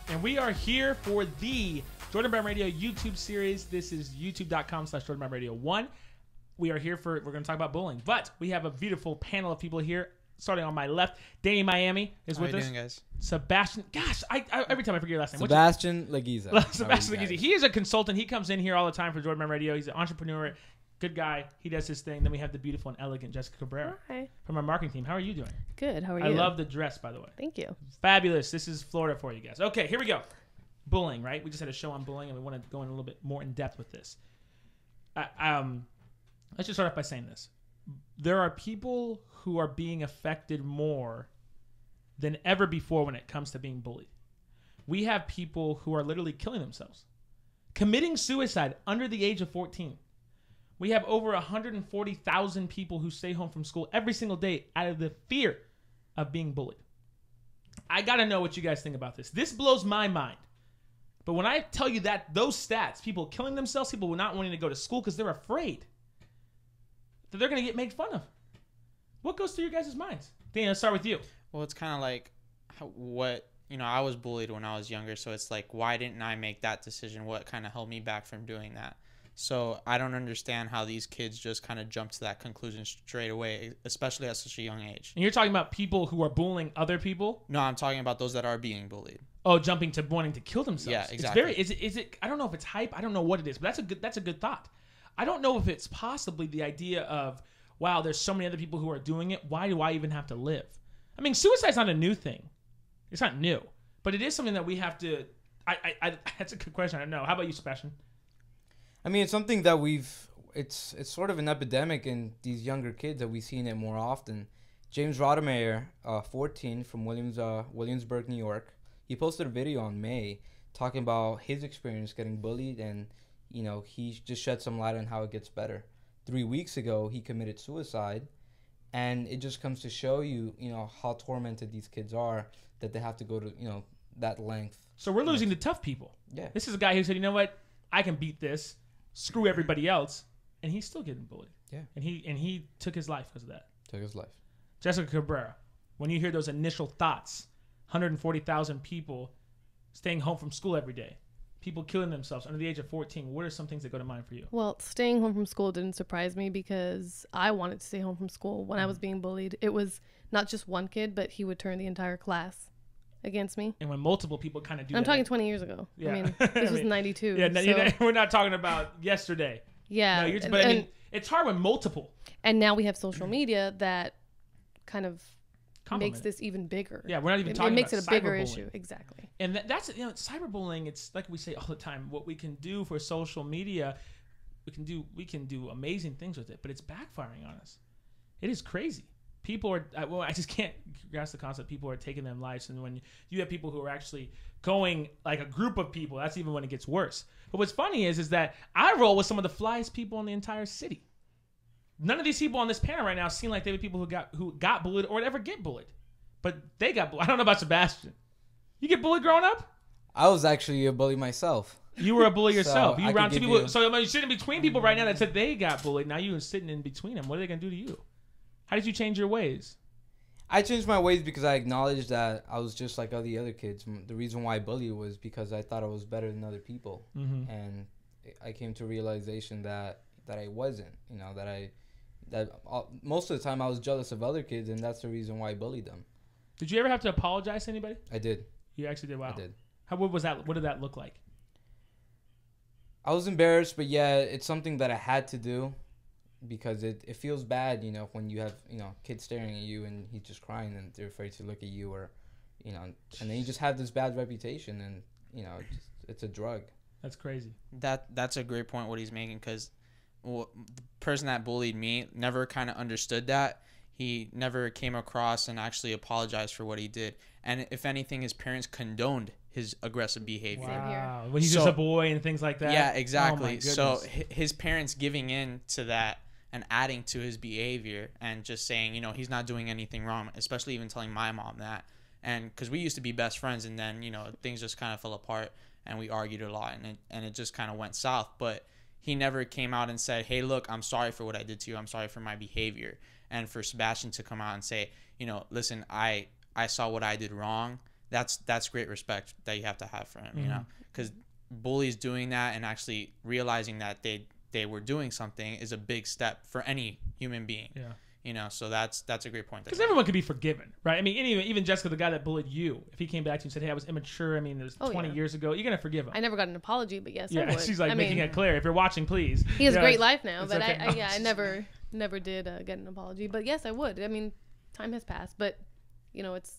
And we are here for the Jordan Brown Radio YouTube series. This is youtube.com/Jordan Brown Radio 1. We're going to talk about bullying. But we have a beautiful panel of people here. Starting on my left, Danny Miami is with us. How you doing, guys? Sebastian, gosh, I every time I forget your last name. Sebastian Leguiza. Sebastian Leguiza. He is a consultant. He comes in here all the time for Jordan Brown Radio. He's an entrepreneur, good guy. He does his thing. Then we have the beautiful and elegant Jessica Cabrera from our marketing team. How are you doing? Good. How are you? I love the dress, by the way. Thank you. Fabulous. This is Florida for you guys. Okay, here we go. Bullying, right? We just had a show on bullying, and we want to go in a little bit more in depth with this. Let's just start off by saying this. There are people who are being affected more than ever before when it comes to being bullied. We have people who are literally killing themselves, committing suicide under the age of 14. We have over 140,000 people who stay home from school every single day out of the fear of being bullied. I got to know what you guys think about this. This blows my mind. But when I tell you that those stats, people killing themselves, people not wanting to go to school because they're afraid that they're going to get made fun of. What goes through your guys' minds? Danny, let's start with you. Well, it's kind of like I was bullied when I was younger, so it's like, why didn't I make that decision? What kind of held me back from doing that? So I don't understand how these kids just kind of jump to that conclusion straight away, especially at such a young age. And you're talking about people who are bullying other people? No, I'm talking about those that are being bullied. Oh, jumping to wanting to kill themselves. Yeah, exactly. Is it? I don't know if it's hype. I don't know what it is, but that's a good thought. I don't know if it's possibly the idea of, wow, there's so many other people who are doing it. Why do I even have to live? I mean, suicide's not a new thing. It's not new, but it is something that we have to. That's a good question. I don't know. How about you, Sebastian? I mean, it's something that it's sort of an epidemic in these younger kids that we've seen it more often. James Rodemeyer, 14, from Williamsburg, New York, he posted a video on May talking about his experience getting bullied, and he just shed some light on how it gets better. 3 weeks ago, he committed suicide, and it just comes to show you, how tormented these kids are, that they have to go to, that length. So we're losing the tough people. Yeah. This is a guy who said, you know what, I can beat this. Screw everybody else, and he's still getting bullied. Yeah. And he took his life because of that. Took his life. Jessica Cabrera, when you hear those initial thoughts, 140,000 people staying home from school every day, people killing themselves under the age of 14, what are some things that go to mind for you? Well, staying home from school didn't surprise me because I wanted to stay home from school when I was being bullied. It was not just one kid, but he would turn the entire class against me. And when multiple people kind of do I'm that. talking 20 years ago. Yeah. I mean, this was 92. Yeah, we're not talking about yesterday. Yeah. No, I mean, it's hard when multiple. And now we have social media that kind of makes it. this even bigger. Yeah, we're not even talking about it. It makes it a bigger cyberbullying. issue. Exactly. And that's, cyberbullying, it's like we say all the time, what we can do for social media, we can do amazing things with it, but it's backfiring on us. It is crazy. People are, I just can't grasp the concept. People are taking their lives, and when you have people who are actually going, like a group of people, that's even when it gets worse. But what's funny is that I roll with some of the flyest people in the entire city. None of these people on this panel right now seem like they were people who got bullied or would ever get bullied. But they got bullied. I don't know about Sebastian. You get bullied growing up? I was actually a bully myself. You were a bully yourself. You around two people. So you're sitting between people right now that said they got bullied. Now you're sitting in between them. What are they going to do to you? How did you change your ways? I changed my ways because I acknowledged that I was just like all the other kids. The reason why I bullied was because I thought I was better than other people. Mm-hmm. And I came to a realization that I wasn't. That most of the time I was jealous of other kids, and that's the reason why I bullied them. Did you ever have to apologize to anybody? I did. You actually did? Wow. I did. What was that? What did that look like? I was embarrassed, but yeah, it's something that I had to do because it feels bad, when you have, kids staring at you and he's just crying and they're afraid to look at you, or, and then you just have this bad reputation, and, it's a drug. That's crazy. That's a great point what he's making, because the person that bullied me never kind of understood that. He never came across and actually apologized for what he did. And if anything, his parents condoned his aggressive behavior. Wow. When he's just a boy and things like that? Yeah, exactly. Oh, so his parents giving in to that and adding to his behavior and just saying, he's not doing anything wrong, especially even telling my mom that. And because we used to be best friends, and then, things just kind of fell apart and we argued a lot, and it just kind of went south. But he never came out and said, hey, look, I'm sorry for what I did to you. I'm sorry for my behavior. And for Sebastian to come out and say, listen, I saw what I did wrong. that's great respect that you have to have for him, you know, because bullies doing that and actually realizing that they were doing something is a big step for any human being. Yeah. You know, so that's a great point. Because everyone could be forgiven, right? I mean, even Jessica, the guy that bullied you, if he came back to you and said, "Hey, I was immature," I mean, it was 20 years ago, you're gonna forgive him. I never got an apology, but yes, I Yeah, would. she's like I making mean, it clear. If you're watching, please. he has a Yeah, great life now, it's but okay. I never did get an apology. But yes, I would. I mean, time has passed, but you know, it's,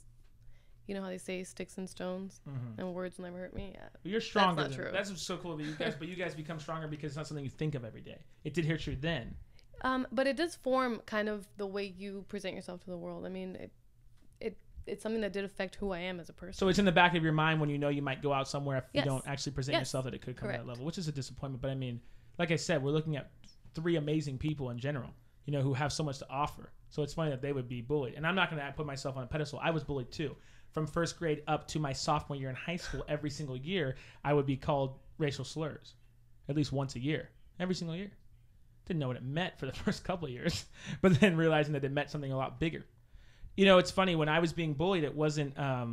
you know how they say sticks and stones, and words will never hurt me. Yeah. But you're stronger. That's not true. That's what's so cool that you guys. But you guys become stronger because it's not something you think of every day. It did hurt you then. But it does form kind of the way you present yourself to the world. I mean, it's something that did affect who I am as a person. So it's in the back of your mind when you know you might go out somewhere if you Yes. don't actually present Yes. yourself that it could come to Correct. that level, which is a disappointment. But I mean, like I said, we're looking at 3 amazing people in general, you know, who have so much to offer. So it's funny that they would be bullied. And I'm not going to put myself on a pedestal. I was bullied too. From first grade up to my sophomore year in high school, every single year, I would be called racial slurs at least once a year, every single year. Didn't know what it meant for the first couple of years, but then realizing that it meant something a lot bigger. You know, it's funny, when I was being bullied, it wasn't, I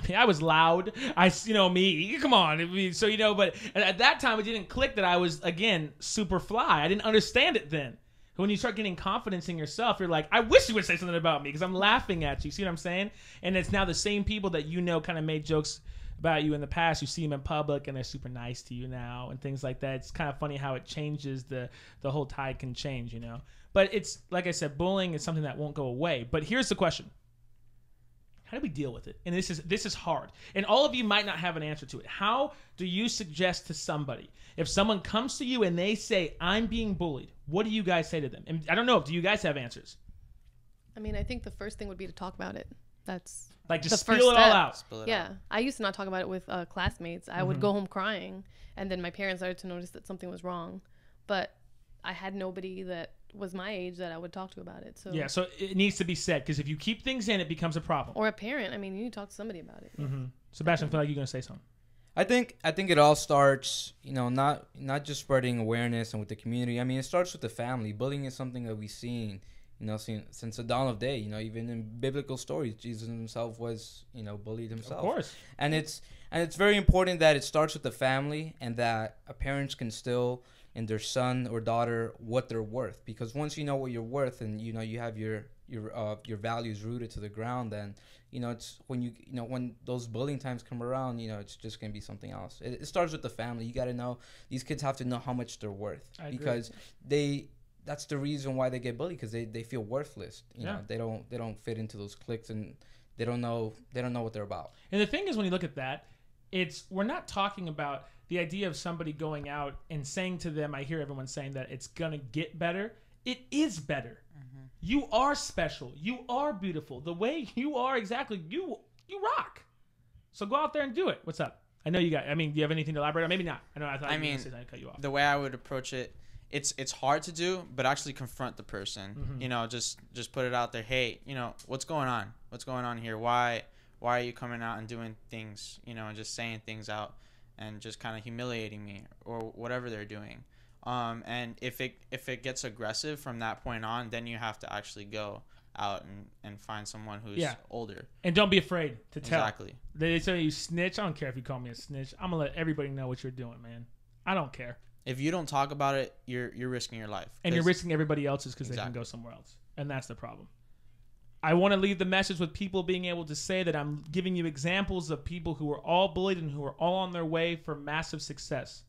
mean, I was loud. Me, come on. I mean, so, you know, but at that time, it didn't click that I was, again, super fly. I didn't understand it then. When you start getting confidence in yourself, you're like, I wish you would say something about me because I'm laughing at you. See what I'm saying? And it's now the same people that you know kind of made jokes about you in the past. You see them in public and they're super nice to you now and things like that. It's kind of funny how it changes. The whole tide can change, you know. But it's, like I said, bullying is something that won't go away. But here's the question. How do we deal with it? And this is hard. And all of you might not have an answer to it. How do you suggest to somebody, if someone comes to you and they say, I'm being bullied, what do you guys say to them? And I don't know, do you guys have answers? I mean, I think the first thing would be to talk about it. That's like just the spill first it all step. out. Spill it yeah. out. I used to not talk about it with classmates. I would go home crying, and then my parents started to notice that something was wrong. But I had nobody that was my age that I would talk to about it. So Yeah, so it needs to be said, because if you keep things in, it becomes a problem. or a parent. I mean, you need to talk to somebody about it. Sebastian, I feel like you're going to say something. I think it all starts, you know, not just spreading awareness and with the community. I mean, it starts with the family. Bullying is something that we've seen, you know, since the dawn of day. You know, even in biblical stories, Jesus himself was, you know, bullied himself. Of course. And it's very important that it starts with the family and that parents can instill in their son or daughter what they're worth. Because once you know what you're worth and you know you have your values rooted to the ground, then you know it's when those bullying times come around, you know it's just gonna be something else. It starts with the family. You got to know, these kids have to know how much they're worth, because that's the reason why they get bullied, because they feel worthless. You know, they don't fit into those cliques, and they don't know what they're about. And the thing is, when you look at that, we're not talking about the idea of somebody going out and saying to them, I hear everyone saying that it's gonna get better. It is better. You are special. You are beautiful. The way you are, exactly, you rock. So go out there and do it. What's up? I know you got. I mean, do you have anything to elaborate on? Maybe not. I know. I thought you were gonna say something, I cut you off. The way I would approach it, it's hard to do, but actually confront the person. You know, just put it out there. Hey, you know, what's going on? What's going on here? Why are you coming out and doing things? You know, and just saying things out and just kind of humiliating me or whatever they're doing. And if it gets aggressive from that point on, then you have to actually go out and find someone who's older. And don't be afraid to tell. Exactly. They say you snitch. I don't care if you call me a snitch. I'm gonna let everybody know what you're doing, man. I don't care. If you don't talk about it, you're risking your life. And you're risking everybody else's, because they can go somewhere else. And that's the problem. I want to leave the message with people being able to say that I'm giving you examples of people who are all bullied and who are all on their way for massive success.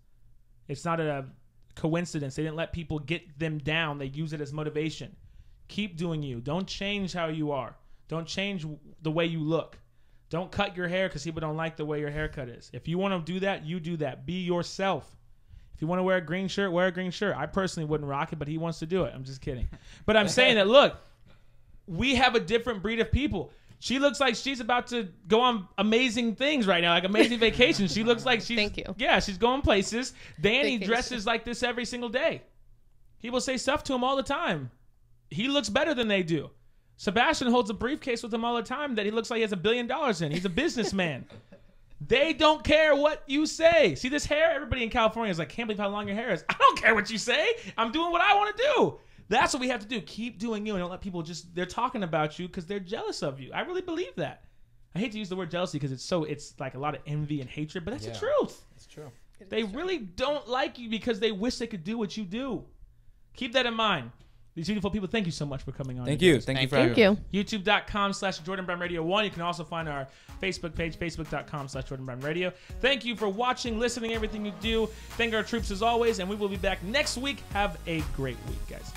It's not a coincidence. They didn't let people get them down. They use it as motivation. Keep doing you. Don't change how you are. Don't change the way you look. Don't cut your hair because people don't like the way your haircut is. If you want to do that, you do that. Be yourself. If you want to wear a green shirt, wear a green shirt. I personally wouldn't rock it, but he wants to do it. I'm just kidding. But I'm saying that, look, we have a different breed of people. She looks like she's about to go on amazing things right now, like amazing vacations. She looks like she's... Thank you. Yeah, she's going places. Danny Vacation. dresses like this every single day. People say stuff to him all the time. He looks better than they do. Sebastian holds a briefcase with him all the time that he looks like he has $1 billion in. He's a businessman. They don't care what you say. See this hair? Everybody in California is like, can't believe how long your hair is. I don't care what you say. I'm doing what I want to do. That's what we have to do. Keep doing you and don't let people they're talking about you because they're jealous of you. I really believe that. I hate to use the word jealousy because it's like a lot of envy and hatred, but that's the truth. It's true. They really don't like you because they wish they could do what you do. Keep that in mind. These beautiful people, thank you so much for coming on. Thank you. Thank you for having me. YouTube.com/Jordan Brown Radio 1. You can also find our Facebook page, Facebook.com/Jordan Brown Radio. Thank you for watching, listening, everything you do. Thank our troops as always, and we will be back next week. Have a great week, guys.